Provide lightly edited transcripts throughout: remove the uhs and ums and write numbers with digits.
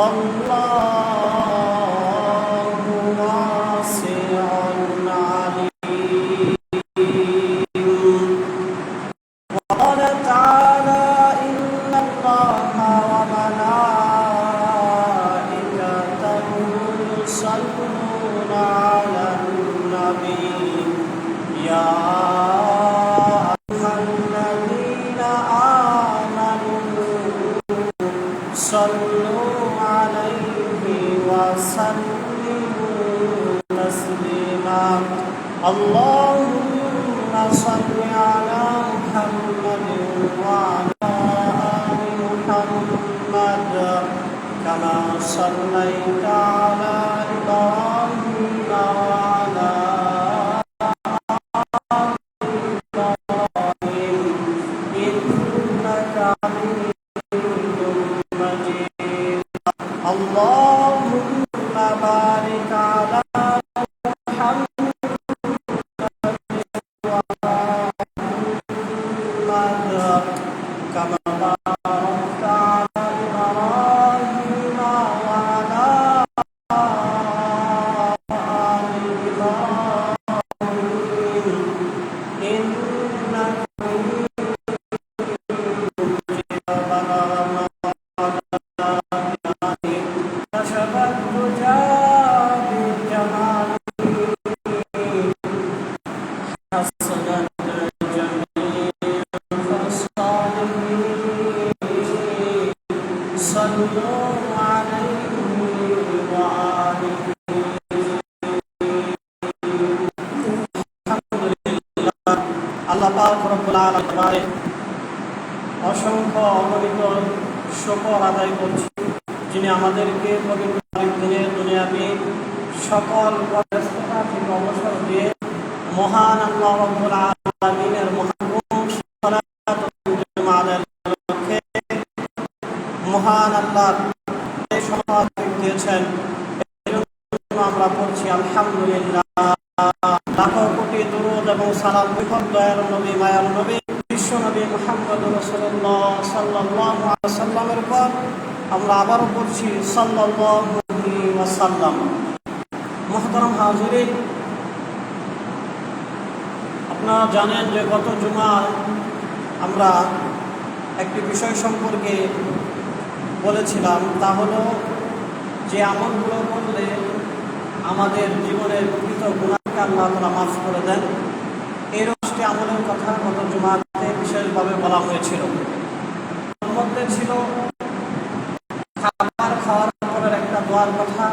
ওয়াল্লাহু ওয়াসিউন আলীম। وقال تعالى إن الله وملائكته يصلون على النبي يا أيها الذين آمنوا صلوا عليه وسلموا تسليما اللهم صل على محمد وعلى آل محمد كما صليت على إبراهيم وعلى آل إبراهيم إنك حميد مجيد اللهم بارك على كما باركت على إبراهيم وعلى آل إبراهيم إنك حميد مجيد كشف الدجى بجماله حسنت صلوا عليه وآله আলহামদুলিল্লাহ। আল্লাহ পাক রব্বুল আলামিনের অসংখ্য অগণিত শুকর আদায় করছি, যিনি আমাদেরকে পবিত্র দিনের দুনিয়াবি সকল ব্যস্ততা থেকে অবসর দিয়ে মহান আল্লাহ রব্বুল আলামিনের মহান আল্লাহ সমাজ দিয়েছেন। আমরা পড়ছি আলহামদুলিল্লাহ। লাখো কোটি দুরূদ এবং সালাম দয়ার নবী মায়ার নবী বিশ্ব নবী মুহাম্মদুর রাসূলুল্লাহ সাল্লাল্লাহু আলাইহি ওয়াসাল্লামের উপর আমরা আবারও পড়ছি সাল্লাল্লাহু আলাইহি ওয়াসাল্লাম। মুহতারাম হাজিরিন, আপনারা জানেন যে গত জুমায় আমরা একটি বিষয় সম্পর্কে বলেছিলাম, তা হলো যে আমলগুলো করলে আমাদের জীবনের প্রকৃত গুনাহকে আল্লাহ তাআলা মাফ করে দেন। এর একটি আমলের কথা গত জুমাতে বিশেষভাবে বলা হয়েছিল। তার মধ্যে ছিল খাবার খাওয়ার পরের একটা দোয়ার কথা,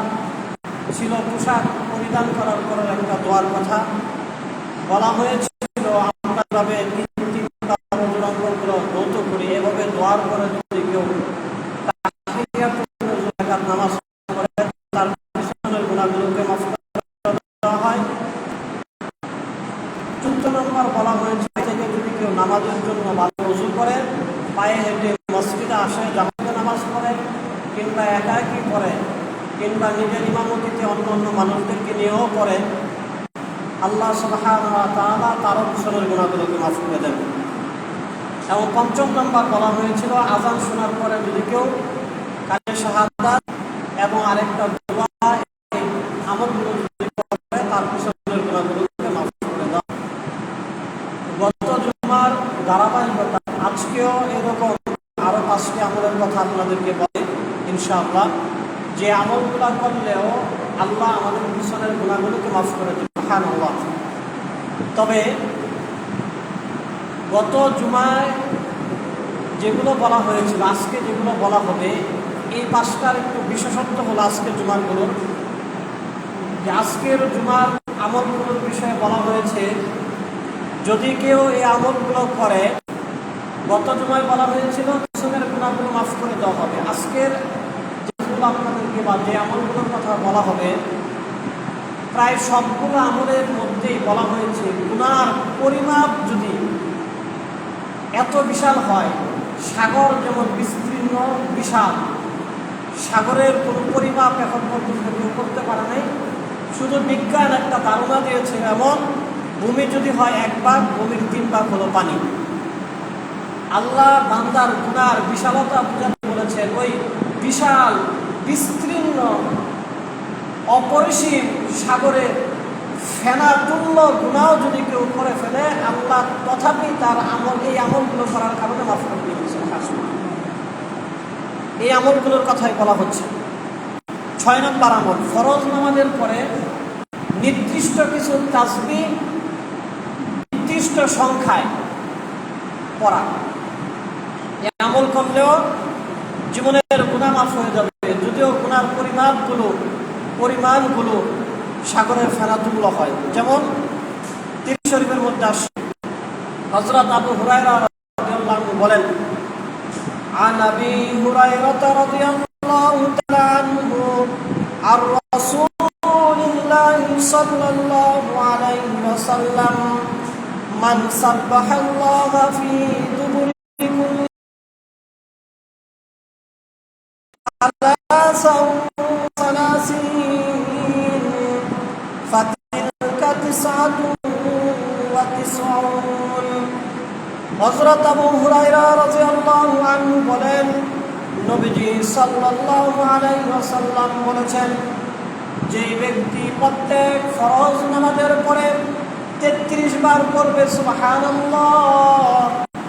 ছিল পোশাক পরিধান করার পরের একটা দোয়ার কথা বলা হয়েছিল। আমরা এভাবে তিনটা যৌথ করি, এভাবে দোয়ার পরে যদি কেউ নামাজ পড়ে তার পিছনের গুনাহগুলোকে মাফ করে দেওয়া হয়। 14 নম্বর বলা হয়েছে থেকে যদি কেউ নামাজের জন্য ভালো ওযু করে, পায়ে হেঁটে মসজিদে আসে, জামাতে নামাজ পড়ে, কিংবা একাকী পড়ে, কিংবা নিজের ইমামতিতে অন্য অন্য মানুষদেরকে নিয়েও পড়ে, আল্লাহ সুবহানাহু ওয়া তাআলা তার পিছনের গুনাহগুলোকে মাফ করে দেন। এবং 5 নম্বর বলা হয়েছিল আযান শোনার পরে যদি কেউ কাজে শাহাদাত এবং আরেকটা দোয়া এই আমলগুলো যদি করে তার পিছনের গুনাহগুলোকে মাফ করে দাও। গত জুমার ধারাবাহিকতা আজকেও এরকম আরো 5টি আমলের কথা আপনাদেরকে বলে ইনশাআল্লাহ, যে আমলগুলো করলেও আল্লাহ আমাদের পিছনের গুনাহগুলোকে মাফ করে দেন। সুবহানাল্লাহ। তবে গত জুমায় যেগুলো বলা হয়েছিল, আজকে যেগুলো বলা হবে, এই 5টার একটু বিশেষত্ব হলো আজকের জুমারগুলোর, যে আজকের জুমার আমলগুলোর বিষয়ে বলা হয়েছে যদি কেউ এই আমলগুলো করে, গত জুমায় বলা হয়েছিল পিছনের গুনাহগুলো মাফ করে দেওয়া হবে। আজকের যেগুলো আপনাদেরকে বা যে আমলগুলোর কথা বলা হবে প্রায় সবগুলো আমলের মধ্যেই বলা হয়েছে গুনার পরিমাপ যদি এত বিশাল হয়, সাগর যেমন বিস্তীর্ণ বিশাল, সাগরের কোনো পরিমাপ এখন পর্যন্ত কেউ করতে পারে নাই। শুধু বিজ্ঞান একটা ধারণা দিয়েছে, এমন ভূমি যদি হয় 1 ভাগ, ভূমির 3 ভাগ হলো পানি। আল্লাহ বান্দার গুনার বিশালতা বুঝাতে বলেছেন, ওই বিশাল বিস্তীর্ণ অপরিসীম সাগরে ফেনা তুল্য গুনাহ যদি কেউ করে ফেলে, আল্লাহ তথাপি তার এই আমলগুলো করার কারণে মাফ করে দিয়েছে। এই আমলগুলোর কথাই বলা হচ্ছে। 6 নম্বর আমল, ফরজ নামাজের পরে নির্দিষ্ট কিছু তাসবিহ নির্দিষ্ট সংখ্যায় পড়া। এই আমল করলেও জীবনের গুনাহ মাফ হয়ে যাবে, যদিও গুনার পরিমাণগুলো সাগরের ফেনা তুল্য হয়। যেমন তিরমিজি শরীফের মধ্যে আসে, হযরত আবু হুরায়রা রাদিয়াল্লাহু আনহু বলেন, عن أبي هريرة رضي الله تعالى عنه عن رسول الله صلى الله عليه وسلم من سبح الله في دبر كل ثلاثين فتلك 99। হযরত আবু হুরায়রা রাদিয়াল্লাহু আনহু বলেন, নবীজি সাল্লাল্লাহু আলাইহি ওয়াসাল্লাম বলেছেন, যে ব্যক্তি প্রত্যেক ফরজ নামাজের পরে 33 বার পড়বে সুবহানাল্লাহ,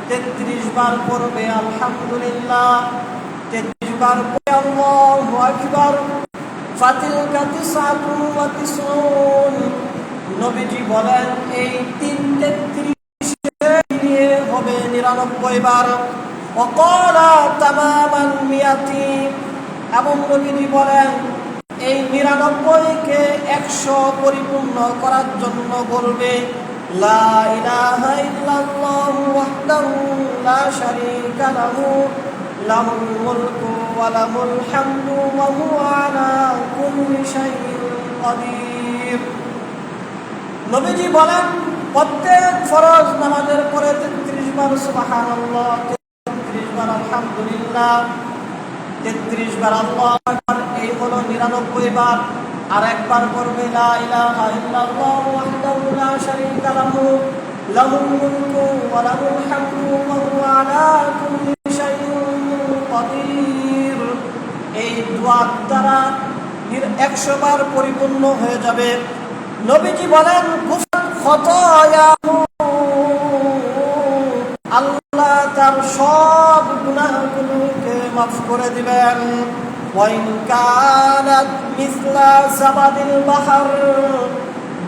33 বার পড়বে আলহামদুলিল্লাহ, 33 বার পড়বে আল্লাহু আকবার, ফাতিলকা 99। নবীজি বলেন, এই 33 হবে 99 বার। ওয়াকালা তামামান মিয়াতি, এবং নবীজি বলেন এই 99-কে 100 পরিপূর্ণ করার জন্য বলবে, লা ইলাহা ইল্লাল্লাহু ওয়াহদাহু লা শারীকা লাহু লাহুল মুলকু ওয়া লাহুল হামদু ওয়া হুয়া আলা কুল্লি শাইইন কাদির। নবীজি বলেন, প্রত্যেক ফরজ নামাজের পরে 33 বার সুবহানাল্লাহ, 33 বার আলহামদুলিল্লাহ, 33 বার আল্লাহু আকবার, এই হলো 99 বার। আর একবার পড়বে লা ইলাহা ইল্লাল্লাহু ওয়াহদাহু লা শারীকা লাহু লাহুল মুলকু ওয়া লাহুল হামদু ওয়া হুয়া আলা কুল্লি শাইইন কাদির। এই দোয়ার দ্বারা 100 বার পরিপূর্ণ হয়ে যাবে। নবীজি বলেন, আল্লাহ তার সব গুনাহগুলোকে মাফ করে দিবেন। ওয়াইন কানাত মিসলা সাবাদিল বাহর,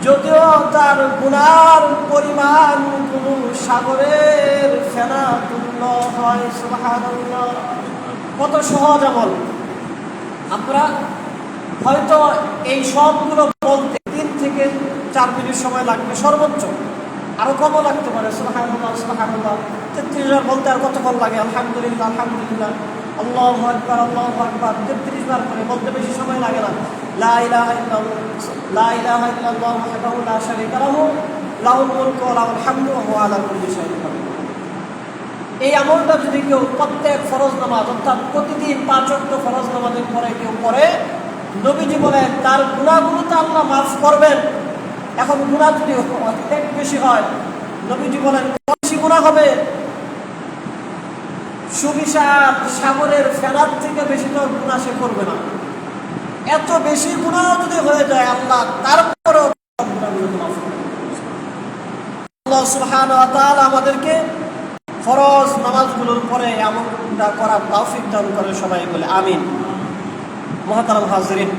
যদিও তার গুনার পরিমাণগুলো সাগরের ফেনা তুল্য হয়। সুবহানাল্লাহ, কত সহজ আমল। আমরা হয়তো এই সবগুলো বলতে 3 থেকে 4 মিনিট সময় লাগবে সর্বোচ্চ, আরো কমও লাগতে পারে। সুবহানাল্লাহ সুবহানাল্লাহ 33 বার বলতে আর কতক্ষণ লাগে? আলহামদুলিল্লাহ আলহামদুলিল্লাহ, আল্লাহু আকবার আল্লাহু আকবার 33 বার করে বলতে বেশি সময় লাগে না। লা ইলাহা ইল্লাল্লাহ লা ইলাহা ইল্লাল্লাহ ওয়াহদাহু লা শারীকা লাহু লাহুল মুলকু ওয়া লাহুল হামদু ওয়া হুয়া আলা কুল্লি শাইইন কাদির। এই আমলটা যদি কেউ প্রত্যেক ফরজ নামাজ, অর্থাৎ প্রতিদিন 5 ওয়াক্ত ফরজ নামাজের পরে কেউ পড়ে, নবীজি বলেন তার গুনাহগুলো তো আল্লাহ মাফ করবেন। এখন গুনাহ যদি অনেক বেশি হয়, নবীজি বলেন বেশি গুনাহ হবে, সুবিশাল সাগরের ফেনার থেকে বেশি তো গুনাহ সে করবে না। এত বেশি গুনাহ যদি হয়ে যায়, আল্লাহ তারপরেও গুনাহগুলো মাফ করবেন। আল্লাহ সুবহানাহু ওয়া তাআলা আমাদেরকে ফরজ নামাজগুলোর পরে আমলটা করার তৌফিক দান করে, সবাই বলে আমিন। মুহতারাম হাজিরিন,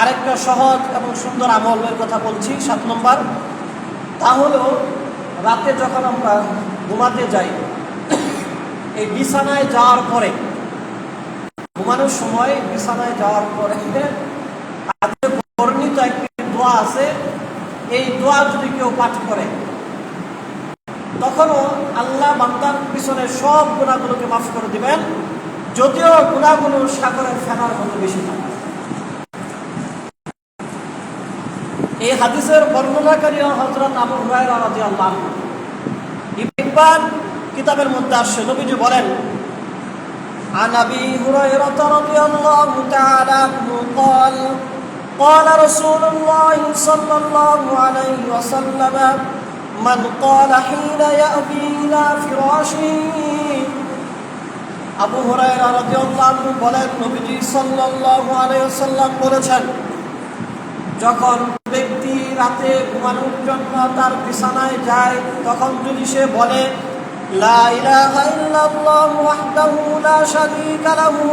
আরেকটা সহজ এবং সুন্দর আমলের কথা বলছি, 7 নম্বর। তা হলো রাতে যখন আমরা ঘুমাতে যাই, এই বিছানায় যাওয়ার পরে, ঘুমানোর সময় বিছানায় যাওয়ার পরে বর্ণিত একটি দোয়া আছে। এই দোয়া যদি কেউ পাঠ করে, তখনও আল্লাহ বান্দার পিছনে সব গুনাহগুলোকে মাফ করে দিবেন, যদিও গুনাহগুলো সাগরের ফেনার মতো বেশি থাকে। এই হাদিসের বর্ণনাকারী হযরত আবু হুরায়রা রাদিয়াল্লাহু আনহু। ইবনে হিব্বান কিতাবের মধ্যে আসছে, নবীজি বলেন, عن أبي هريرة رضي الله تعالى عنه قال قال رسول الله صلى الله عليه وسلم من قال حين يأوي إلى فراشه আবু হুরায়রা রাদিয়াল্লাহু আনহু বলেন, নবীজি সাল্লাল্লাহু আলাইহি ওয়াসাল্লাম বলেছেন, যখন ব্যক্তি রাতে ঘুমানোর জন্য তার বিছানায় যায়, তখন যদি সে বলে লা ইলাহা ইল্লাল্লাহু ওয়াহদাহু লা শারীকা লাহু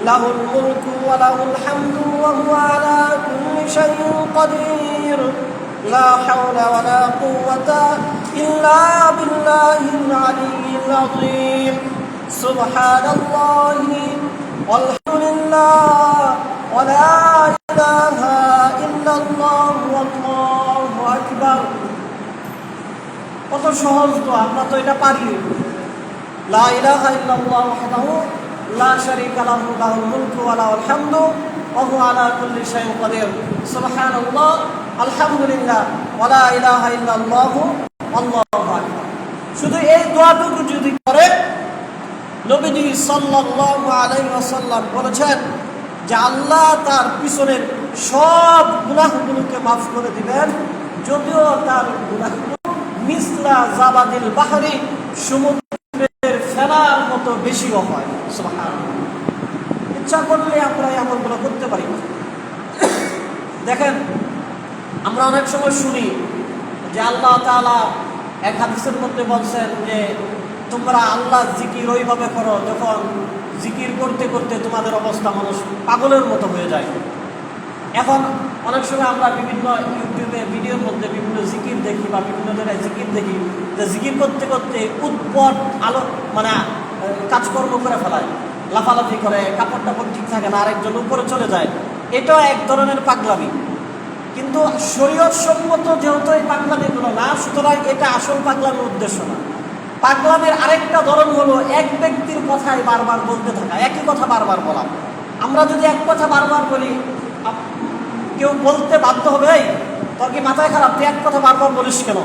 লাহুল মুলকু ওয়া লাহুল হামদু ওয়া হুয়া আলা কুল্লি শাইইন কাদির লা হাওলা ওয়া লা কুওয়াতা ইল্লা বিল্লাহিল আলিয়্যিল আযীম সুবহানাল্লাহি ওয়ালহামদুলিল্লাহ ওয়া লা ইলাহা ইল্লাল্লাহু আল্লাহু আকবার। কত সহজ তো, আমরা তো এটা পারি। লা ইলাহা ইল্লাল্লাহু ওয়াহদাহু লা শারীকা লাহু লাহুল মুলকু ওয়া লাহুল হামদু ওয়া হুয়া আলা কুল্লি শাইইন কাদির সুবহানাল্লাহ আলহামদুলিল্লাহ ওয়া লা ইলাহা ইল্লাল্লাহু আল্লাহু আকবার। শুধু এই দোয়াটুকু যদি করে, নবীজি সাল্লাল্লাহু আলাইহি ওয়াসাল্লাম বলেছেন যে আল্লাহ তার পিছনের সব গুনাহগুলোকে মাফ করে দিবেন, যদিও তার গুনাহগুলো মিসলা জাবাদিল বাহরি, সমুদ্রের ফেনার মতো বেশিও হয়। সুবহানাল্লাহ। ইচ্ছা করলে আমরা এই আমলগুলো করতে পারি। দেখেন, আমরা অনেক সময় শুনি যে আল্লাহ তাআলা এক হাদিসের মধ্যে বলছেন যে তোমরা আল্লাহ জিকির ওইভাবে করো যখন জিকির করতে করতে তোমাদের অবস্থা মানুষ পাগলের মতো হয়ে যায়। এখন অনেক সময় আমরা বিভিন্ন ইউটিউবে ভিডিওর মধ্যে বিভিন্ন জিকির দেখি বা বিভিন্ন জায়গায় জিকির দেখি, যে জিকির করতে করতে উৎপট মানে কাজকর্ম করে ফেলায়, লাফালাফি করে, কাপড় টাপড় ঠিক থাকে না, আরেকজন উপরে চলে যায়। এটাও এক ধরনের পাগলামি, কিন্তু শরীয়ত সম্মত যেহেতু এই পাগলামিগুলো না, সুতরাং এটা আসল পাগলামির উদ্দেশ্য না। পাগলামের আরেকটা ধরন হলো এক ব্যক্তির কথাই বারবার বলতে থাকা, একই কথা বারবার বলা। আমরা যদি এক কথা বারবার বলি, কেউ বলতে বাধ্য হবে, তোর কি মাথায় খারাপ, তুই এক কথা বারবার বলিস কেন?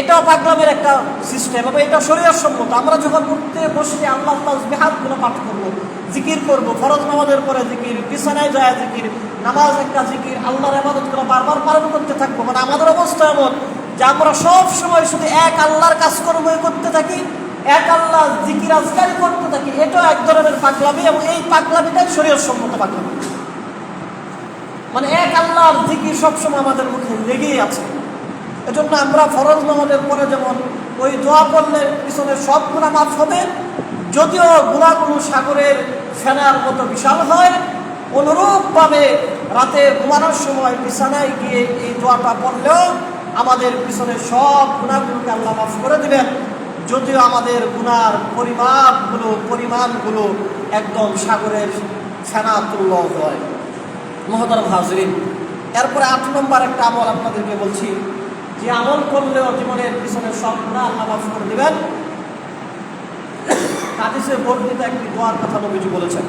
এটাও পাগলামের একটা সিস্টেম, এবং এটা শরীয়ত সম্মত। আমরা যখন উঠতে বসে আল্লাহ তাসবিহাতগুলো পাঠ করবো, জিকির করবো, ফরজ নামাজের পরে জিকির, বিছানায় যায় জিকির, নামাজ একটা জিকির, আল্লাহর ইবাদতগুলো বারবার পালন করতে থাকবো। মানে আমাদের অবস্থা এমন যে আমরা সব সময় শুধু এক আল্লাহর কাজকর্মই করতে থাকি, এক আল্লাহ জিকির আজকারি করতে থাকি। এটাও এক ধরনের পাগলামি, এবং এই পাগলামিটাই শরীয়ত সম্মত পাগলামি। মানে এক আল্লাহর জিকির সবসময় আমাদের মুখে লেগেই আছে। এজন্য আমরা ফরজ নামাজের পরে যেমন ওই দোয়া করলে পিছনে সব গুনাহ মাফ হবে, যদিও গুনাহগুলো সাগরের ফেনার মতো বিশাল হয়, অনুরূপভাবে রাতে ঘুমানোর সময় বিছানায় গিয়ে এই দোয়াটা পড়লেও আমাদের পিছনে সব গুনাহগুলোকে আল্লাহ মাফ করে দিবেন, যদিও আমাদের গুনার পরিমাণগুলো একদম সাগরের ফেনা তুল্য হয়। মহতারাম হাজরিন, এরপরে 8 নম্বর একটা আমল আপনাদেরকে বলছি, যে আমল করলেও জীবনের পিছনে সব গুনাহ আল্লাহ মাফ করে দিবেন। হাদিসে বর্ণিত একটি দোয়ার কথা নবীজি বলেছেন।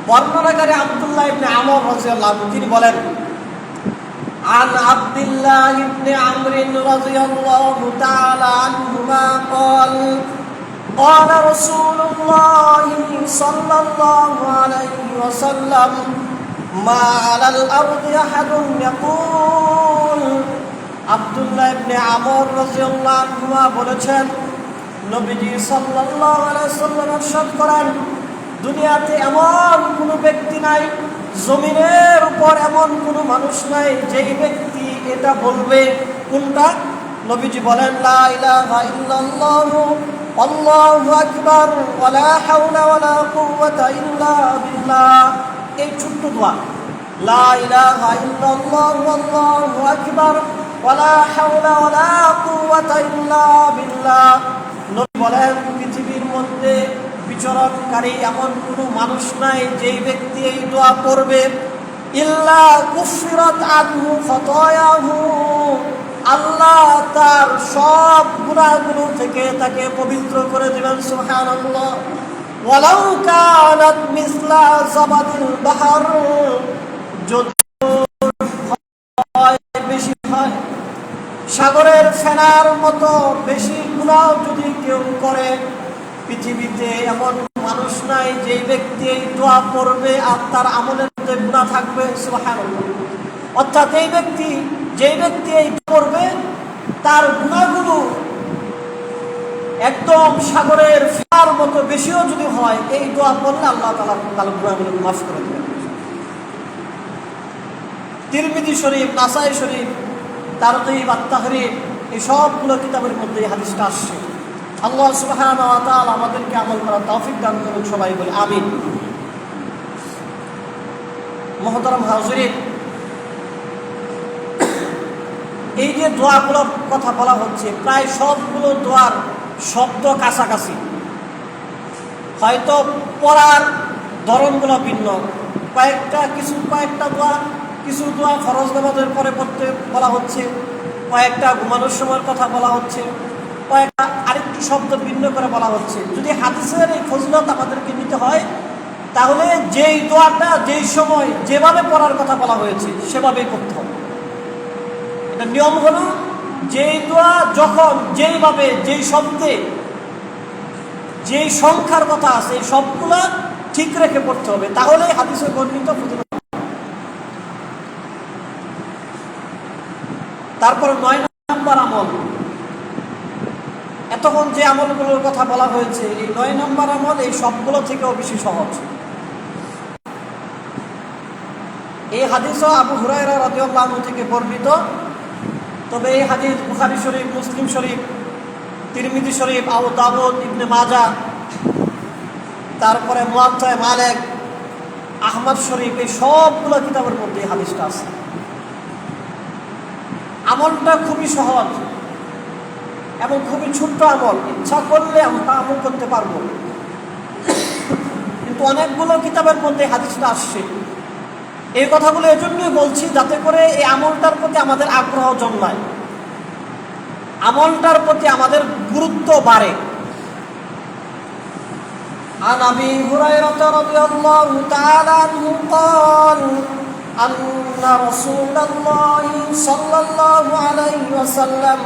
বর্ণনাকারী আব্দুল্লাহ ইবনে আমর রাদিয়াল্লাহু আনহু, তিনি বলেন, عن عبد الله بن عمرو رضي الله تعالى عنهما قال قال رسول الله صلى الله عليه وسلم ما على الأرض أحد يقول আব্দুল্লাহ ইবনে আমর রাদিয়াল্লাহু আনহুমা বলেছেন, নবীজি সাল্লাল্লাহু আলাইহি ওয়াসাল্লাম ইরশাদ করেন, দুনিয়াতে এমন কোনো ব্যক্তি নাই, জমিনের উপর এমন কোনো মানুষ নাই যেই ব্যক্তি এটা বলবে। কোনটা? নবীজি বলেন, লা ইলাহা ইল্লাল্লাহু আল্লাহু আকবার ওয়া লা হাওলা ওয়া লা কুওয়াতা ইল্লা বিল্লাহ। এই ছোট্ট দোয়া, লা ইলাহা ইল্লাল্লাহু আল্লাহু আকবার ওয়া লা হাওলা ওয়া লা কুওয়াতা ইল্লা বিল্লাহ। নবী বলেন, পৃথিবীর মধ্যে বিচরণকারী এমন কোনো মানুষ নাই যেই ব্যক্তি এই দোয়া পড়বে, ইল্লা কুফিরাত আনহু খাতায়াহু, আল্লাহ তার সব গুনাহগুলো থেকে তাকে পবিত্র করে দিবেন। সুবহানাল্লাহ। ওয়ালাউ কানাত মিসলা জাবাদিল বাহর, যদি বেশি হয় সাগরের ফেনার মতো বেশি গুনাহ যদি কেউ করে, পৃথিবীতে এমন মানুষ নাই যেই ব্যক্তি এই দোয়া পড়বে আর তার আমলের মধ্যে গুনাহ থাকবে। সুবহানাল্লাহ। অর্থাৎ যেই ব্যক্তি এই পড়বে, তার গুনাহগুলো একদম সাগরের ফেনার মতো বেশিও যদি হয়, এই দোয়া পড়লে আল্লাহ তাআলা তার গুনাহগুলো মাফ করে দেবেন। তিরমিজি শরীফ, নাসাই শরীফ, তারগীব আত-তাহরীব, এই সবগুলো কিতাবের মধ্যে এই হাদিসটা আসছে। আল্লাহ সুবহানাহু ওয়া তাআলা আমাদেরকে আমল করার তৌফিক দান করুন, সবাই বলি আমিন। মুহতারাম হাজিরিন, এই যে দোয়াগুলোর কথা বলা হচ্ছে, প্রায় সবগুলো দোয়ার শব্দ কাছাকাছি, হয়তো পড়ার ধরনগুলো ভিন্ন। কয়েকটা দোয়া, কিছু দোয়া ফরজ নামাজের পরে পড়তে বলা হচ্ছে, কয়েকটা ঘুমানোর সময়ের কথা বলা হচ্ছে, কয়েকটা আরেকটু শব্দ ভিন্ন করে বলা হচ্ছে। যদি হাদিসের এই ফজিলত আমাদেরকে নিতে হয়, তাহলে যেই দোয়াটা যেই সময় যেভাবে পড়ার কথা বলা হয়েছে সেভাবেই করতে হবে। এটা নিয়ম হলো, যেই দোয়া যখন যেইভাবে যেই শব্দে যেই সংখ্যার কথা আছে, এই সবগুলো ঠিক রেখে পড়তে হবে, তাহলেই হাদিসে বর্ণিত ফজিলত। তারপর 9 নম্বর আমল, এতক্ষণ যে আমলগুলোর কথা বলা হয়েছে, এই 9 নম্বর আমল এই সবগুলো থেকেও বেশি সহজ। এই হাদিসও আবু হুরায়রা রাদিয়াল্লাহু আনহু থেকে বর্ণিত। তবে এই হাদিস বুখারী শরীফ, মুসলিম শরীফ, তিরমিজি শরীফ, আবু দাউদ, ইবনে মাজাহ, তারপরে মুয়াত্তা মালিক, আহমদ শরীফ, এই সবগুলো কিতাবের মধ্যে এই হাদিসটা আছে। আমলটা খুবই সহজ এবং খুবই ছোট্ট আমল, ইচ্ছা করলে আমরা আমল করতে পারবো। কিন্তু অনেকগুলো কিতাবের মধ্যে হাদিসটা আসছে। এই কথাগুলো এজন্যই বলছি, যাতে করে এই আমলটার প্রতি আমাদের আগ্রহ জন্মায়, আমলটার প্রতি আমাদের গুরুত্ব বাড়ে। عن أبي هريرة رضي الله تعالى عنه قال أن رسول الله صلى الله عليه وسلم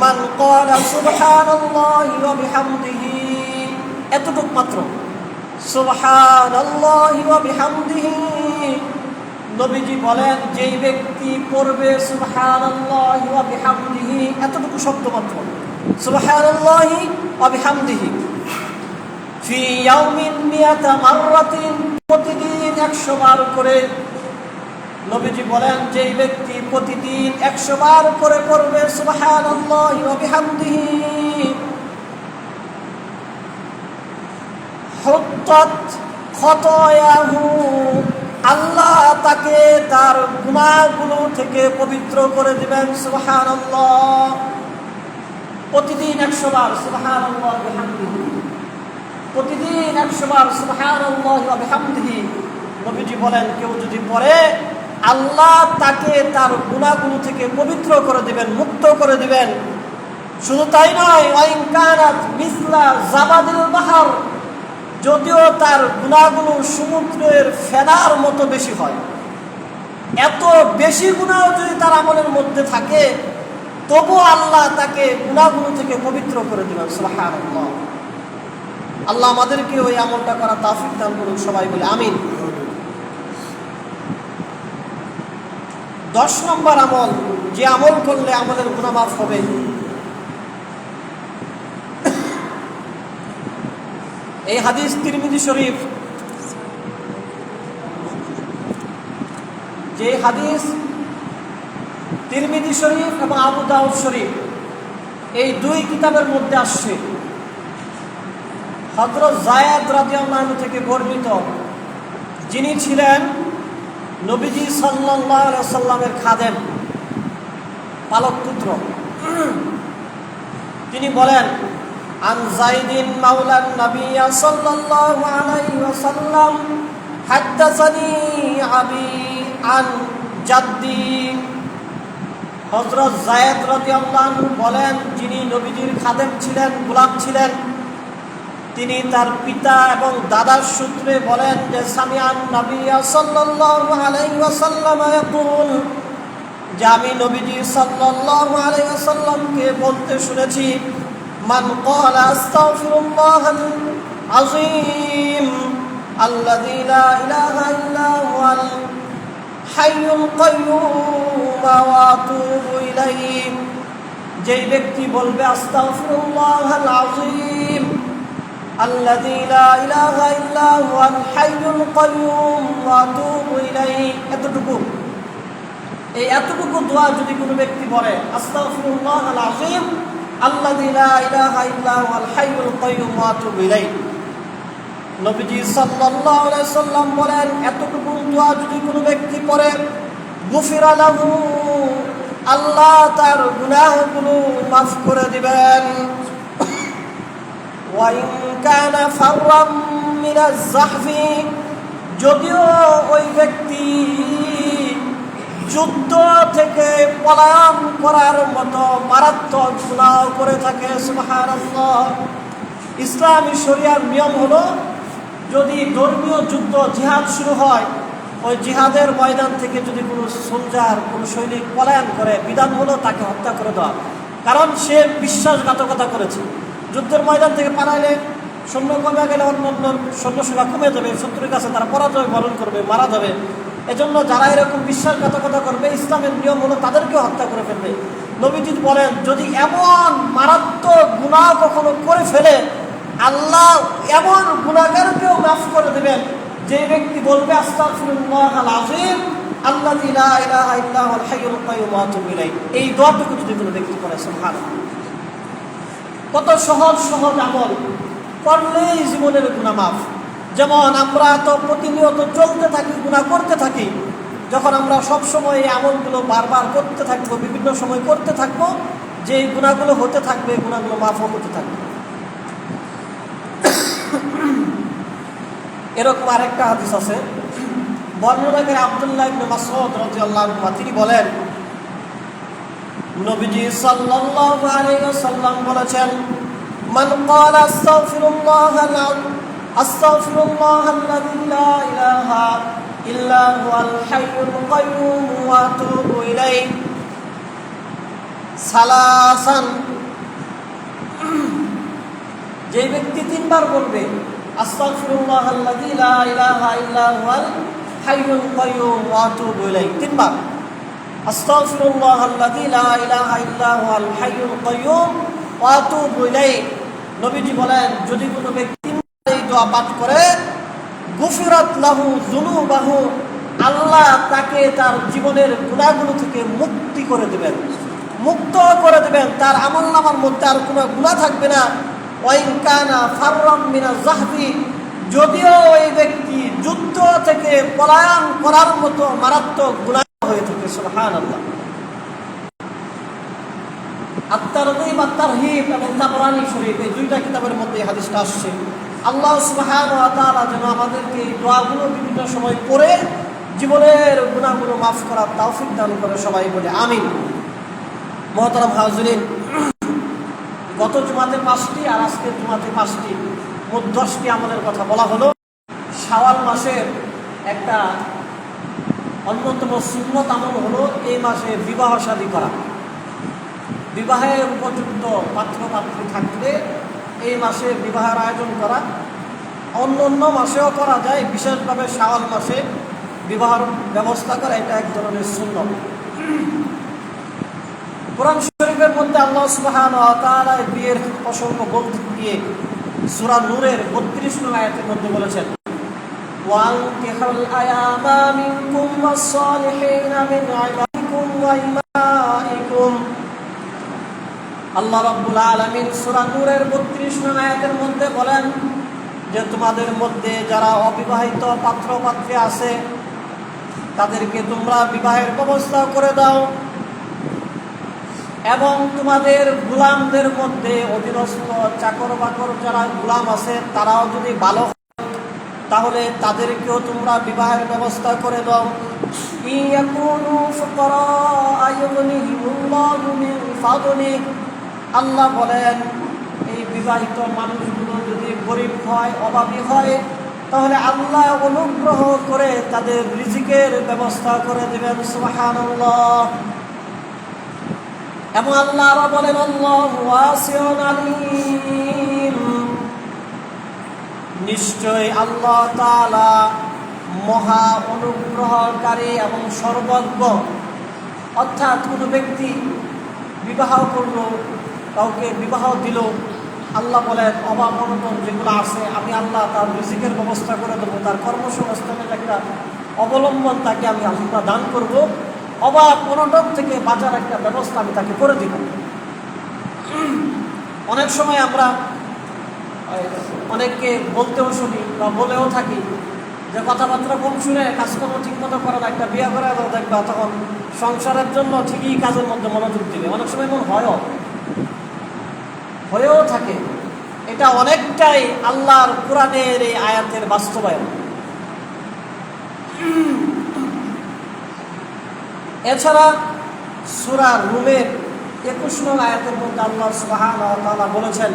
من قال سبحان الله وبحمده, এতটুক মাত্র, সুবহান আল্লাহি ওয়া বিহামদিহি, নবীজি বলেন যেই ব্যক্তি পড়বে সুবহানাল্লাহি ওয়া বিহামদিহি, এতটুকু শব্দ মাত্র, সুবহানাল্লাহি ওয়া বিহামদিহি, ফি ইয়াউমিন মিয়াতা মাররাতিন, প্রতিদিন 100 বার করে। নবীজি বলেন যেই ব্যক্তি প্রতিদিন 100 বার করে পড়বে সুবহানাল্লাহি ওয়া বিহামদিহি, হুত্তাত খতায়াহু, আল্লাহ তাকে তার গুনাহগুলো থেকে পবিত্র করে দিবেন। সুবহানাল্লাহ, প্রতিদিন 100 বার সুবহানাল্লাহ ওয়া বিহামদিহি, প্রতিদিন 100 বার সুবহানাল্লাহ ওয়া বিহামদিহি। নবীজি বলেন কেউ যদি পড়ে, আল্লাহ তাকে তার গুনাহগুলো থেকে পবিত্র করে দিবেন, মুক্ত করে দিবেন। শুধু তাই নয়, ওয়াইন কানাত মিসলা জাবাদিল বাহর, যদিও তার গুনাহগুলো সমুদ্রের ফেনার মতো বেশি হয়, এত বেশি গুনাহ যদি তার আমলের মধ্যে থাকে, তবু আল্লাহ তাকে গুনাহগুলো থেকে পবিত্র করে দিবেন। সুবহানাল্লাহ, আল্লাহ আমাদেরকে ওই আমলটা করা তৌফিক দান করুন, সবাই বলে আমিন। 10 নম্বর আমল, যে আমল করলে আমাদের গুনাহ মাফ হবে, এই হাদিস তিরমিজি শরীফ, যে হাদিস তিরমিজি শরীফ এবং আবু দাউদ শরীফ, এই 2 কিতাবের মধ্যে আসছে। হযরত যায়েদ রাদিয়াল্লাহু আনহু থেকে বর্ণিত, যিনি ছিলেন নবীজি সাল্লাল্লাহু আলাইহি ওয়াসাল্লামের খাদেম, পালক পুত্র, তিনি বলেন, আন যায়েদিন মাওলান নবী সাল্লাল্লাহু আলাইহি ওয়াসাল্লাম হাদাসানি আবি আন জাদ্দি, হযরত যায়েদ রাদিয়াল্লাহু আনহু বলেন, যিনি নবীজির খাদেম ছিলেন, গোলাম ছিলেন, তিনি তার পিতা এবং দাদার সূত্রে বলেন যে সামিআন নবী সাল্লাল্লাহু আলাইহি ওয়াসাল্লাম ইয়াকুল, যে আমি নবীজি সাল্লাল্লাহু আলাইহি ওয়াসাল্লামকে বলতে শুনেছি, মান ক্বালা আস্তাগফিরুল্লাহাল আযীম আল্লাযী লা ইলাহা ইল্লা হুয়াল হাইয়ুল কাইয়্যুম ওয়া আতুবু ইলাইহি, যেই ব্যক্তি বলবে আস্তাগফিরুল্লাহাল আযীম আল্লাযী লা ইলাহা ইল্লা হুয়াল হাইয়ুল কাইয়্যুম ওয়া আতুবু ইলাইহি, এতটুকু দোয়া যদি কোনো ব্যক্তি বলে আস্তাগফিরুল্লাহাল আযীম আল্লাযী লা ইলাহা ইল্লা হুয়াল হাইয়ুল কাইয়্যুম ওয়া আতুবু ইলাইহি, নবীজি সাল্লাল্লাহু আলাইহি ওয়াসাল্লাম বলেন এতটুকু দোয়া যদি কোনো ব্যক্তি পড়ে গুফিরা লাহু, আল্লাহ তার গুনাহগুলো মাফ করে দিবেন। ওয়া ইন কানা ফাররাম মিনাজ যাহফি, যদিও ওই ব্যক্তি যুদ্ধ থেকে পলায়ন করার মতো মারাত্মক গুনাহ করে থাকে, সুবহানাল্লাহ। ইসলামী শরিয়ার নিয়ম হলো যদি ধর্মীয় যুদ্ধ জিহাদ শুরু হয়, ওই জিহাদের ময়দান থেকে যদি কোনো সোলজার কোনো সৈনিক পলায়ন করে, বিধান হলো তাকে হত্যা করে দেওয়া, কারণ সে বিশ্বাসঘাতকতা করেছে। যুদ্ধের ময়দান থেকে পালাইলে সৈন্য কমে গেলে অন্য সৈন্য সেবা কমে যাবে, শত্রুর কাছে তারা পরাজয় বরণ করবে, মারা যাবে। এজন্য যারা এরকম বিশ্বাসঘাতকতা করবে ইসলামের নিয়ম হলো তাদেরকেও হত্যা করে ফেলবে। নবীজি বলেন যদি এমন মারাত্মক গুনাহ কখনো করে ফেলে আল্লাহ এমন গুনাহগারকেও মাফ করে দেবেন যে ব্যক্তি বলবে আস্তাগফিরুল্লাহাল আযীম আল্লাযী লা ইলাহা ইল্লা হুয়াল হাইয়ুল কাইয়্যুম ওয়া আতুবু ইলাইহি। এই দোয়াটুকু যদি কোনো ব্যক্তি করে, সুবহানাল্লাহ। কত সহজ সহজ আমল করলেই জীবনের গুনাহ মাফ। যেমন আমরা তো প্রতিনিয়ত চলতে থাকি, গুনাহ করতে থাকি। যখন আমরা সব সময় এই আমলগুলো বারবার করতে থাকবো, বিভিন্ন সময় করতে থাকবো, যে এই গুনাহগুলো হতে থাকবে, গুনাহগুলো মাফও হতে থাকবে। এরকম আরেকটা হাদিস আছে, বর্ণনাকারী আব্দুল্লাহ ইবনে মাসউদ রাদিয়াল্লাহু আনহু, তিনি বলেন নবীজি সাল্লাল্লাহু আলাইহি ওয়াসাল্লাম বলেছেন মান ক্বালা আস্তাগফিরুল্লাহাল্লাযী লা ইলাহা ইল্লা হুয়াল হাইয়ুল কাইয়্যুম ওয়া আতুবু ইলাইহি সালাসান, যে ব্যক্তি তিনবার বলবে আস্তাগফিরুল্লাহাল্লাযী লা ইলাহা ইল্লা হুয়াল হাইয়ুল কাইয়্যুম ওয়া আতুবু ইলাইহি, তিনবার আস্তাগফিরুল্লাহাল্লাযী লা ইলাহা ইল্লা হুয়াল হাইয়ুল কাইয়্যুম ওয়া আতুবু ইলাইহি, নবীজি বলেন যদি কোনো ব্যক্তি এই দোয়া পাঠ করে গুফিরাত লাহু যুনুবাহু, আল্লাহ তাকে তার জীবনের গুনাহগুলো থেকে মুক্তি করে দেবেন, মুক্ত করে দেবেন, তার আমলনামার মধ্যে আর কোনো গুনাহ থাকবে না। ওয়া ইন কানা ফাররাম মিনাজ যাহফি, যদিও ওই ব্যক্তি যুদ্ধ থেকে পলায়ন করার মতো মারাত্মক গুনাহ হয়ে থাকে, সুবহানাল্লাহ। আত-তারগীব আত-তারহীব এবং তাবরানী শরীফ, এই দুইটা কিতাবের মধ্যে এই হাদিসটা আসছে। আল্লাহ সুবহানাহু ওয়া তাআলা যেন আমাদেরকে এই দোয়াগুলো বিভিন্ন সময় পড়ে জীবনের গুনাহগুলো মাফ করার তৌফিক দান করে, সবাই বলে আমিন। মুহতারাম হাজিরিন, গত জুমাতে 5টি আর আজকের জুমাতে 5টি, মোট 10টি আমলের কথা বলা হলো। শাওয়াল মাসের একটা অন্যতম সুন্নত আমল হলো এই মাসে বিবাহ শাদী করা। বিবাহের উপযুক্ত পাত্র পাত্রী থাকলে এই মাসে বিবাহের আয়োজন করা। অন্য অন্য মাসেও করা যায়, বিশেষভাবে শাওয়াল মাসে বিবাহের ব্যবস্থা করা এটা এক ধরনের সুন্নত। কোরআন শরীফের মধ্যে আল্লাহ সুবহানাহু ওয়া তাআলা বিয়ের প্রসঙ্গ বলতে গিয়ে সূরা নূরের 32 নং আয়াতের মধ্যে বলেছেন ওয়ানকিহুল আয়ামা মিনকুম ওয়াস-সালিহিনা মিন ইবাদিকুম ওয়া ইমাইকুম। আল্লাহ রাব্বুল আলামিন সূরা নূরের 32 নং আয়াতের মধ্যে বলেন যে তোমাদের মধ্যে যারা অবিবাহিত পাত্র পাত্রী আছে তাদেরকে তোমরা বিবাহের ব্যবস্থা করে দাও, এবং তোমাদের গোলামদের মধ্যে অধীনস্থ চাকর বাকর যারা গোলাম আছে তারাও যদি ভালো তাহলে তাদেরকেও তোমরা বিবাহের ব্যবস্থা করে দাও। ইয়াকুনু ফুকারা আয়ুগনিহিমুল্লাহু মিন ফাদলিহি, আল্লাহ বলেন এই বিবাহিত মানুষগুলো যদি গরিব হয়, অভাবী হয়, তাহলে আল্লাহ অনুগ্রহ করে তাদের রিজিকের ব্যবস্থা করে দেবেন, সুবহানাল্লাহ। এবং আল্লাহ আরো বলেন আল্লাহু ওয়াসিউন আলীম, নিশ্চয় আল্লাহ তাআলা মহা অনুগ্রহকারী এবং সর্বজ্ঞ। অর্থাৎ কোনো ব্যক্তি বিবাহ করলো, কাউকে বিবাহ দিল, আল্লাহ বলেন অভাব অনটন যেগুলো আছে আমি আল্লাহ তার রিজিকের ব্যবস্থা করে দেবো, তার কর্মসংস্থানের একটা অবলম্বন তাকে আমি আল্লাহ দান করব, অভাব অনটন থেকে বাঁচার একটা ব্যবস্থা আমি তাকে করে দিব। অনেক সময় আমরা অনেককে বলতেও শুনি বা বলেও থাকি যে কথাবার্তা কম শুনে কাজকর্ম ঠিক মতো করে না, একটা বিয়ে করে দেখবা তখন সংসারের জন্য ঠিকই কাজের মধ্যে মনোযোগ দিবে। অনেক সময় এমন হয়েও থাকে। এটা অনেকটাই আল্লাহর কোরআনের এই আয়াতের বাস্তবায়ন। এছাড়া সূরা রুমের 21 নং আয়াতের মধ্যে আল্লাহ সুবহানাহু ওয়া তাআলা বলেছেন,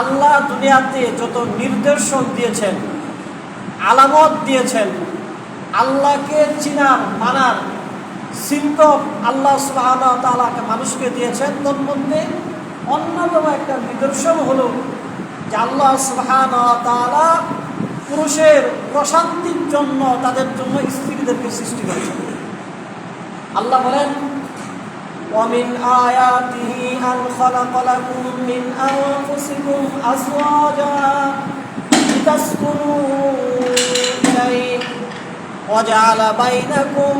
আল্লাহ দুনিয়াতে যত নির্দেশন দিয়েছেন, আলামত দিয়েছেন, আল্লাহকে চিনার মানার সিম্পটম আল্লাহ সুবহানাহু ওয়া তাআলাকে মানুষকে দিয়েছেন। তোর মধ্যে অন্যতম একটা নিদর্শন হলো যে আল্লাহ সুবহানাহু ওয়া তাআলা পুরুষের প্রশান্তির জন্য তাদের জন্য স্ত্রীদেরকে সৃষ্টি করেছেন। আল্লাহ বলেন, وَمِنْ آيَاتِهِ أَنْ خَلَقَ لَكُم مِّنْ أَنفُسِكُمْ أَزْوَاجًا لِتَسْكُنُوا إِلَيْهِ وَجَعَلَ بَيْنَكُم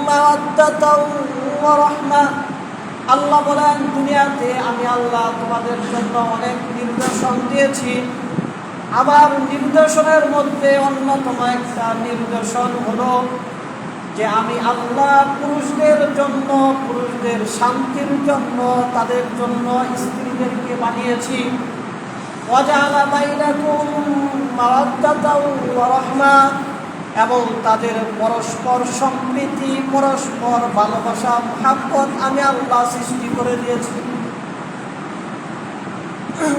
مَّوَدَّةً وَرَحْمَةً। আল্লাহ বলেন, দুনিয়াতে আমি আল্লাহ তোমাদের জন্য অনেক নির্দেশন দিয়েছি। আমার নির্দেশনের মধ্যে অন্যতম একটা নির্দেশন হলো যে আমি আল্লাহ পুরুষদের জন্য, পুরুষদের শান্তির জন্য তাদের জন্য স্ত্রীদেরকে বানিয়েছি। ওয়াজআলা বাইনাকুম মাওয়াদ্দাতাও ওয়া রাহমা, এবং তাদের পরস্পর সম্প্রীতি, পরস্পর ভালোবাসা, মহব্বত আমি আল্লাহ সৃষ্টি করে দিয়েছি।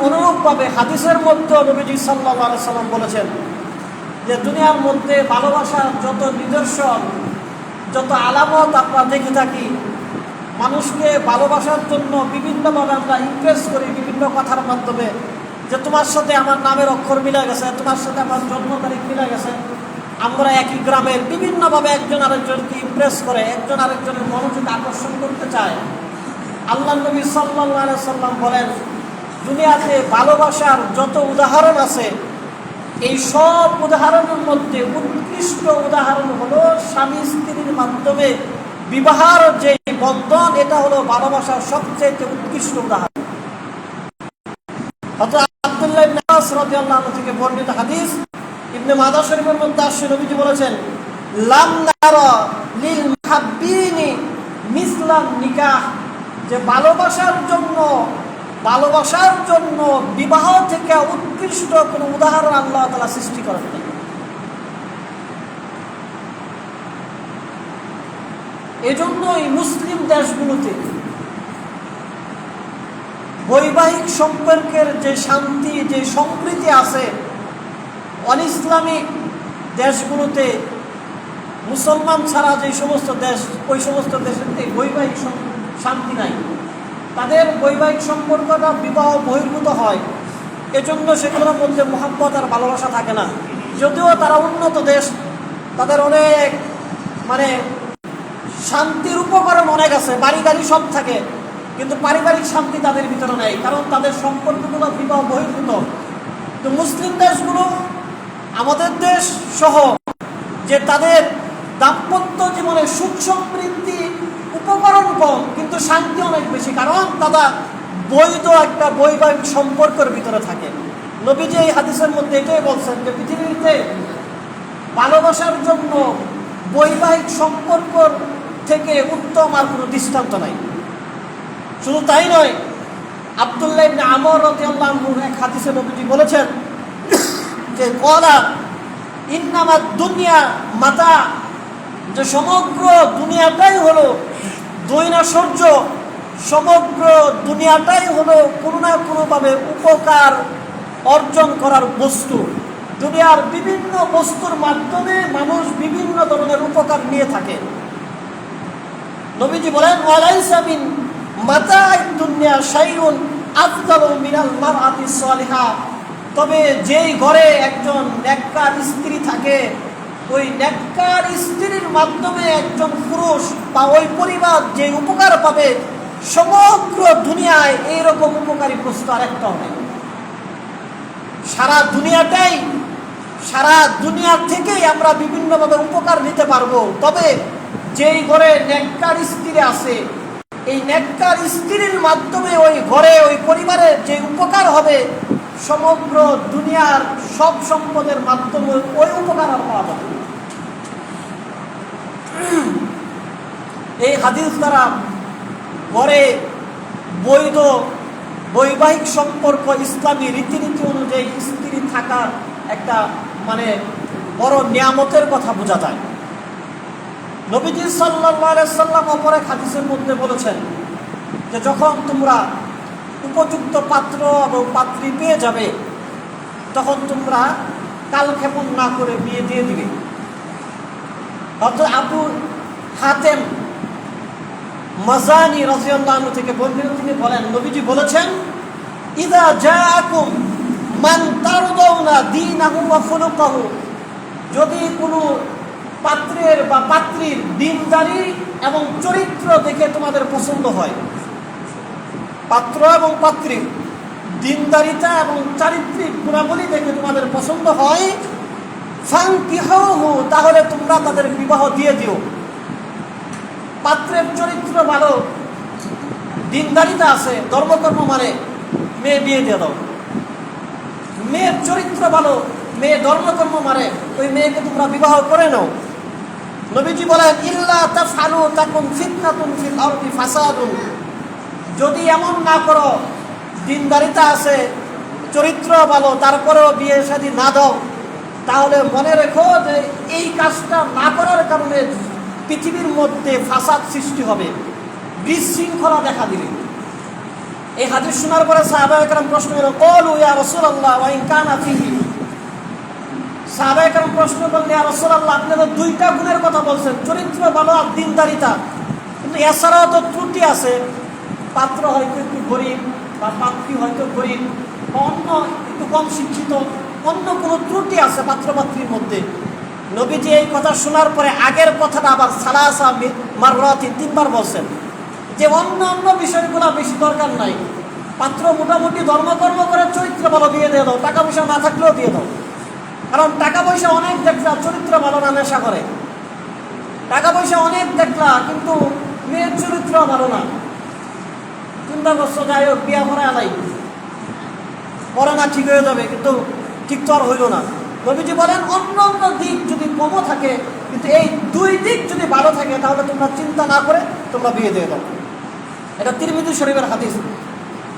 অনুরূপভাবে হাদিসের মধ্যে নবীজি সাল্লাল্লাহু আলাইহি সাল্লাম বলেছেন যে দুনিয়ার মধ্যে ভালোবাসার যত নিদর্শন, যত আলামত আমরা দেখে থাকি, মানুষকে ভালোবাসার জন্য বিভিন্নভাবে আমরা ইমপ্রেস করি বিভিন্ন কথার মাধ্যমে, যে তোমার সাথে আমার নামের অক্ষর মিলে গেছে, তোমার সাথে আমার জন্ম তারিখ মিলে গেছে। আমরা একই গ্রামের বিভিন্নভাবে একজন আরেকজনকে ইমপ্রেস করে, একজন আরেকজনের মনোযোগ আকর্ষণ করতে চায়। আল্লাহ নবী সাল্লাল্লাহু আলাইহি সাল্লাম বলেন, দুনিয়াতে ভালোবাসার যত উদাহরণ আছে, এই সব উদাহরণের মধ্যে উৎকৃষ্ট উদাহরণ হলো স্বামী স্ত্রীর মাধ্যমে বিবাহের যে বন্ধন, এটা হলো ভালোবাসার সবচেয়ে উৎকৃষ্ট উদাহরণ। হযরত আব্দুল্লাহ ইবনে আব্বাস রাদিয়াল্লাহু আনহু থেকে বর্ণিত হাদিস, ইবনে মাজাহ শরীফের মধ্যে আসছে, নবীজি বলেছেন, লাম নারা লিল মুহাব্বিনি মিসলান নিকাহ, যে ভালোবাসার জন্য বিবাহ থেকে উৎকৃষ্ট কোন উদাহরণ আল্লাহ তাআলা সৃষ্টি করেন নাই। এজন্যই মুসলিম দেশগুলোতে বৈবাহিক সম্পর্কের যে শান্তি, যে সম্প্রীতি আছে, অনিসলামিক দেশগুলোতে মুসলমান ছাড়া যে সমস্ত দেশ, ওই সমস্ত দেশেতে বৈবাহিক শান্তি নাই। তাদের বৈবাহিক সম্পর্কটা বিবাহ বহির্ভূত হয়, এজন্য সেগুলোর মধ্যে মহব্বত আর ভালোবাসা থাকে না। যদিও তারা উন্নত দেশ, তাদের অনেক শান্তির উপকরণ অনেক আছে, বাড়ি গাড়ি সব থাকে, কিন্তু পারিবারিক শান্তি তাদের ভিতরে নেই, কারণ তাদের সম্পর্কগুলো বিবাহ বহির্ভূত। তো মুসলিম দেশগুলো, আমাদের দেশ সহ, যে তাদের দাম্পত্য জীবনে সুখ সমৃদ্ধি উপকরণ কম কিন্তু শান্তি অনেক বেশি, কারণ তারা বৈধ একটা বৈবাহিক সম্পর্কের ভিতরে থাকে। নবীজি এই হাদিসের মধ্যে এটাই বলছেন যে পৃথিবীতে ভালোবাসার জন্য বৈবাহিক সম্পর্ক থেকে উত্তম আর কোনো দৃষ্টান্ত নাই। শুধু তাই নয়, আব্দুল্লাহ ইবনে আমর রাদিয়াল্লাহু আনহু এক হাদিসে নবীজি বলেছেন যে ক্বালা ইন্নামাদ দুনিয়া মাতা, যে সমগ্র দুনিয়াটাই হলো দৈনাসর্য, সমগ্র দুনিয়াটাই হলো কোনো না কোনোভাবে উপকার অর্জন করার বস্তু। দুনিয়ার বিভিন্ন বস্তুর মাধ্যমে মানুষ বিভিন্ন ধরনের উপকার নিয়ে থাকে। নবীজি বলেন, ওয়ালাইসা মিন মাতা'আদ দুনিয়া শাইউন আফদালু মিনাল মারআতিস সালিহা, তবে যেই ঘরে একজন নেককার স্ত্রী থাকে, ওই নেককার স্ত্রীর মাধ্যমে একজন পুরুষ বা ওই পরিবার যে উপকার পাবে, সমগ্র দুনিয়ায় এইরকম উপকারী বস্তু আরেকটাও নেই। সারা দুনিয়া থেকেই আমরা বিভিন্নভাবে উপকার নিতে পারবো। তবে যেই ঘরে নেককার স্ত্রী আছে, এই নেককার স্ত্রীর মাধ্যমে ওই ঘরে ওই পরিবারের যে উপকার হবে, সমগ্র দুনিয়ার সব সম্পদের মাধ্যমে ওই উপকার আর পাওয়া যাবে। এই হাদিস দ্বারা ঘরে বৈধ বৈবাহিক সম্পর্ক ইসলামী রীতিনীতি অনুযায়ী স্ত্রী থাকার একটা বড় নিয়ামতের কথা বোঝা যায়। নবীজি সাল্লাল্লাহু আলাইহি সাল্লাম অপর এক হাদিসের মধ্যে বলেছেন যে যখন তোমরা উপযুক্ত পাত্র এবং পাত্রী পেয়ে যাবে, তখন তোমরা কালক্ষেপণ না করে বিয়ে দিয়ে দিবে। আবু হাতেম মাজানি রাদিয়াল্লাহু আনহু থেকে বর্ণিত, তিনি বলেন, নবীজি বলেছেন, ইযা জাআকুম মান তারদাউনা দীনাহু ওয়া খুলুকাহু, যদি কোনো পাত্রের বা পাত্রীর দীনদারি এবং চরিত্র দেখে তোমাদের পছন্দ হয়, পাত্র এবং পাত্রীর দীনদারিতা এবং চারিত্রিক গুণাবলী দেখে তোমাদের পছন্দ হয়, ফানকিহুহু, তাহলে তোমরা তাদের বিবাহ দিয়ে দিও। পাত্রের চরিত্র ভালো, দীনদারিতা আছে, ধর্মকর্ম মেয়ে বিয়ে দিয়ে দাও। মেয়ের চরিত্র ভালো, মেয়ে ধর্মকর্ম ওই মেয়েকে তোমরা বিবাহ করে নাও। নবীজি বলেন, ইল্লা তাফআলু তাকুন ফিতনাতুন ফিল আরদি ফাসাদুন, যদি এমন না করো, দীনদারিতা আছে, চরিত্র ভালো, তারপরেও বিয়ে শাদী না দাও, তাহলে মনে রেখো যে এই কাজটা না করার কারণে পৃথিবীর মধ্যে ফাসাদ সৃষ্টি হবে, বিশৃঙ্খলা দেখা দিবে। এই হাদিস শোনার পরে সাহাবায়ে কেরাম প্রশ্ন করলেন, ক্বালু ইয়া রাসূলুল্লাহ ওয়া ইন কানা ফিহি, সাহাবায়ে কেরাম প্রশ্ন করলেন, ইয়া রাসূলুল্লাহ, আপনি তো দুইটা গুণের কথা বলছেন, চরিত্র ভালো আর দীনদারিতা, কিন্তু এছাড়াও তো ত্রুটি আছে, পাত্র হয়তো একটু গরিব বা পাত্রী হয়তো গরিব বা অন্য একটু কম শিক্ষিত, অন্য কোনো ত্রুটি আছে পাত্র পাত্রীর মধ্যে। নবীজি এই কথা শোনার পরে আগের কথাটা আবার সালাসা মাররাতিন, 3 বার বলছেন যে অন্য বিষয়গুলো বেশি দরকার নাই, পাত্র মোটামুটি ধর্মকর্ম করে চরিত্র ভালো বিয়ে দিয়ে দাও, টাকা পয়সা না থাকলেও দিয়ে দাও। কারণ টাকা পয়সা অনেক দেখলা, চরিত্র ভালো না, নেশা করে। টাকা পয়সা অনেক দেখলা, কিন্তু মেয়ের চরিত্র ভালো না, চিন্তা করছো যাই হোক বিয়া করে আলাই, পরে না ঠিক হয়ে যাবে, কিন্তু ঠিক তো আর হইল না। নবীজি বলেন, অন্য দিক যদি কমও থাকে, কিন্তু এই 2 দিক যদি ভালো থাকে, তাহলে তোমরা চিন্তা না করে তোমরা বিয়ে দিয়ে দাও। এটা তিরমিজি শরীফের হাদিস।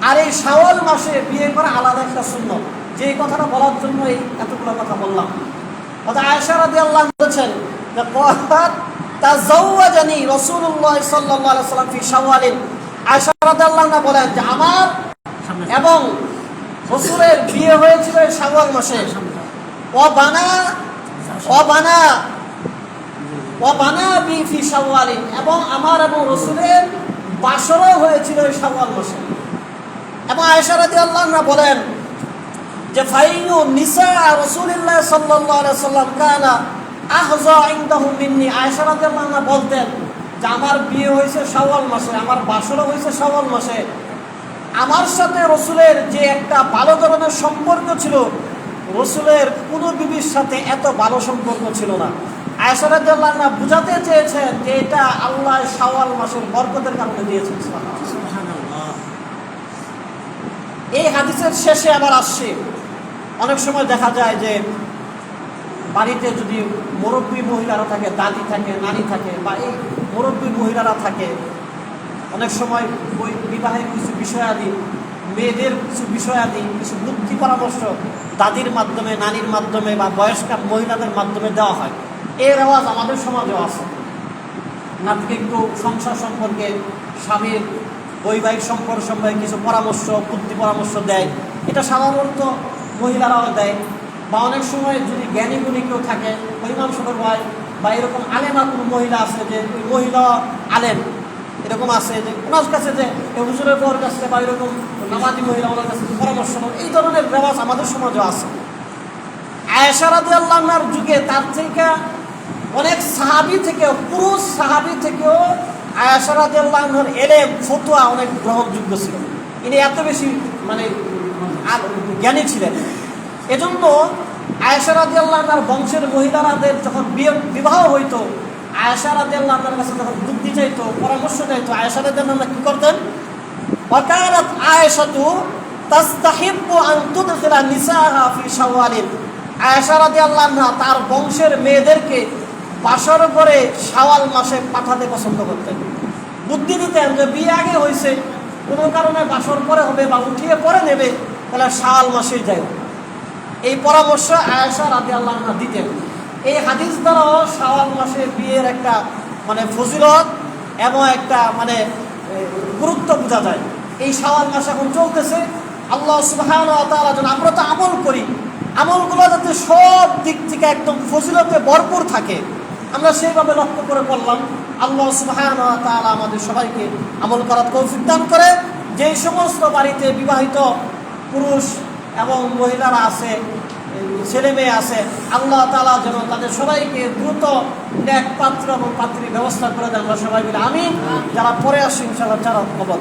আর এই শাওয়াল মাসে বিয়ে করা আলাদা একটা সুন্নাত, যে কথাটা বলার জন্য এই এতগুলো কথা বললাম। হযরত আয়েশা রাদিয়াল্লাহু আনহা বলেছেন যে ক্বালাত তাযাওয়াজানি রাসূলুল্লাহ সাল্লাল্লাহু আলাইহি ওয়াসাল্লাম ফি শাওয়ালিন, আয়েশা রাদিয়াল্লাহু আনহা বলেন যে আমার এবং রাসূলের বিয়ে হয়েছিল এই শাওয়াল মাসে। ফি শাওয়ালিন, এবং আমার এবং রাসূলের বাসরও হয়েছিল এই শাওয়াল মাসে। এবং আয়েশা রাদিয়াল্লাহু আনহা বলেন যে ফাইনু নিসা রাসূলুল্লাহ সাল্লাল্লাহু আলাইহি ওয়াসাল্লাম কানা আহযা ইনদাহু মিন্নি, আয়েশা রাদিয়াল্লাহু আনহা বলতেন যে আমার বিয়ে হয়েছে শাওয়াল মাসে, আমার বাসরও হয়েছে শাওয়াল মাসে, আমার সাথে রাসূলের যে একটা ভালো ধরনের সম্পর্ক ছিল, রাসূলের কোন বিবির সাথে এত ভালো সম্পর্ক ছিল না। আয়েশা রাদিয়াল্লাহু আনহা বুঝাতে চেয়েছেন যে এটা আল্লাহ শাওয়াল মাসের বরকতের কারণে দিয়েছেন। সুবহানাল্লাহ। এই হাদিসের শেষে আবার আসছে, অনেক সময় দেখা যায় যে বাড়িতে যদি মুরব্বী মহিলারা থাকে, দাদি থাকে, নানি থাকে, বা এই মুরব্বী মহিলারা থাকে, অনেক সময় ওই বিবাহের কিছু বিষয়াদি, মেয়েদের কিছু বিষয়াদি, কিছু বুদ্ধি পরামর্শ দাদির মাধ্যমে, নানির মাধ্যমে বা বয়স্ক মহিলাদের মাধ্যমে দেওয়া হয়। এই রেওয়াজ আমাদের সমাজেও আছে। নাতিকে একটু সংসার সম্পর্কে, স্বামীর বৈবাহিক সম্পর্ক সম্পর্কে কিছু পরামর্শ, বুদ্ধি পরামর্শ দেয়। এটা সাধারণত মহিলারাও দেয়, বা অনেক সময় যদি জ্ঞানী গুণী কেউ থাকে, ইমাম সাহেব হয়, বা এরকম আলেমা কোনো মহিলা আছে যে ওই মহিলা আলেম এরকম আছে যে ওনার কাছে যে হুজুরের বউর কাছে বা এরকম নামাজি মহিলা ওনার কাছে পরামর্শ, এই ধরনের রেওয়াজ আমাদের সমাজে আছে। আয়েশা রাদিয়াল্লাহু আনহার যুগে তার থেকে অনেক সাহাবী থেকেও, পুরুষ সাহাবী থেকেও আয়েশা রাদিয়াল্লাহু আনহার ইলম ফতোয়া অনেক গ্রহণযোগ্য ছিল, ইনি এত বেশি মানে জ্ঞানী ছিলেন। এজন্য আয়েশা রাদিয়াল্লাহু আনহার বংশের মহিলাদের যখন বিবাহ হইতো, আয়েশা রাদিয়াল্লাহু আনহার কাছে যখন বুদ্ধি চাইতো, পরামর্শ চাইতো, আয়েশা রাদিয়াল্লাহু আনহা কি করতেন? ওয়াকানাত আয়েশাতু তাস্তাহিব্বু আন তুদখিলা নিসাহা ফি শাওয়ালিন। আয়েশা রাদিয়াল্লাহু আনহা তার বংশের মেয়েদেরকে বাসর করে শাওয়াল মাসে পাঠাতে পছন্দ করতেন। বুদ্ধি দিতেন যে বিয়ে আগে হয়েছে, কোনো কারণে বাসর পরে হবে বা উঠিয়ে পরে নেবে, তাহলে শাওয়াল মাসেই যায়। এই পরামর্শ আয়েশা রাদিয়াল্লাহু আনহা দিতেন। এই হাদিস দ্বারাও শাওয়াল মাসে বিয়ের একটা মানে ফজিলত এবং একটা মানে গুরুত্ব বোঝা যায়। এই শাওয়াল মাস এখন চলতেছে, আল্লাহ সুবহানাহু ওয়া তাআলা যেন আমরা তো আমল করি, আমলগুলো যাতে সব দিক থেকে একদম ফজিলতে ভরপুর থাকে, আমরা সেইভাবে লক্ষ্য করে করলাম। আল্লাহ সুবহানাহু ওয়া তাআলা আমাদের সবাইকে আমল করার তৌফিক দান করে। যেই সমস্ত বাড়িতে বিবাহিত পুরুষ এবং মহিলারা আছে, ছেলে মেয়ে আছে, আল্লাহ তাআলা যেন তাদের সবাইকে দ্রুত নেক পাত্র এবং পাত্রীর ব্যবস্থা করে দেন। আমরা সবাই মিলে আমিন। যারা পরে আসছি ইনশাআল্লাহ যারা অবদান